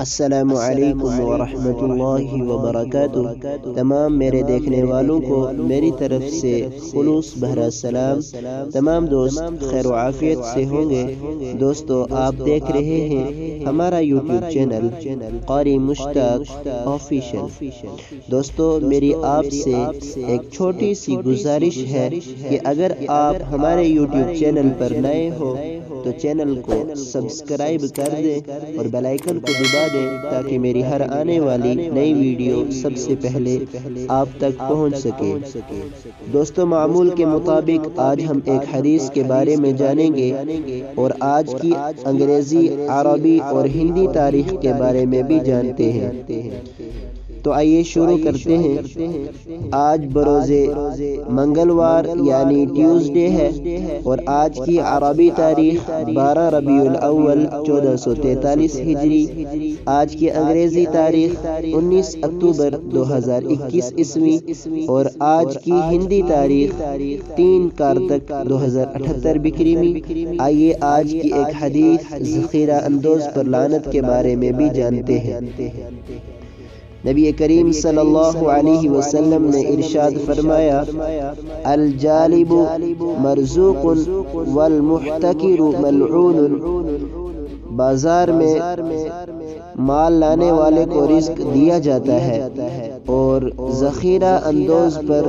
السلام علیکم ورحمۃ اللہ وبرکاتہ۔ تمام میرے دیکھنے والوں کو میری طرف سے خلوص بھرا سلام۔ تمام دوست خیر و عافیت سے ہوں گے۔ دوستو، آپ دیکھ رہے ہیں ہمارا یوٹیوب چینل قاری مشتاق آفیشل۔ دوستو، میری آپ سے ایک چھوٹی سی گزارش ہے کہ اگر آپ ہمارے یوٹیوب چینل پر نئے ہو تو چینل کو سبسکرائب کر دیں اور بیل آئیکن کو دبا دیں تاکہ میری ہر آنے والی نئی ویڈیو سب سے پہلے آپ تک پہنچ سکے۔ دوستو، معمول کے مطابق آج ہم ایک حدیث کے بارے میں جانیں گے اور آج کی انگریزی، عربی اور ہندی تاریخ کے بارے میں بھی جانتے ہیں۔ تو آئیے شروع کرتے ہیں۔ آج بروز منگلوار یعنی ٹیوزڈے ہے اور آج کی عربی تاریخ 12 ربیع الاول 1443 ہجری۔ آج کی انگریزی تاریخ 19 اکتوبر 2021 عیسوی اور آج کی ہندی تاریخ 3 کارتک 2078 بکریمی۔ آئیے آج کی ایک حدیث ذخیرہ اندوز پر لعنت کے بارے میں بھی جانتے ہیں۔ نبی کریم صلی اللہ علیہ وسلم نے ارشاد فرمایا، الجالب مرزوق والمحتکر ملعون۔ بازار میں مال لانے والے کو رزق دیا جاتا ہے اور ذخیرہ اندوز پر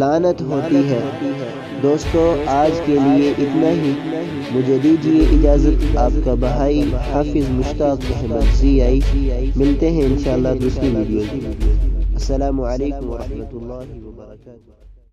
لعنت ہوتی ہے۔ دوستو، آج کے لیے اتنا ہی۔ مجھے دیجیے اجازت۔ آپ کا بھائی حافظ مشتاق احمد زیائی۔ ملتے ہیں انشاءاللہ دوسری ویڈیو میں۔ السلام علیکم ورحمۃ اللہ وبرکاتہ۔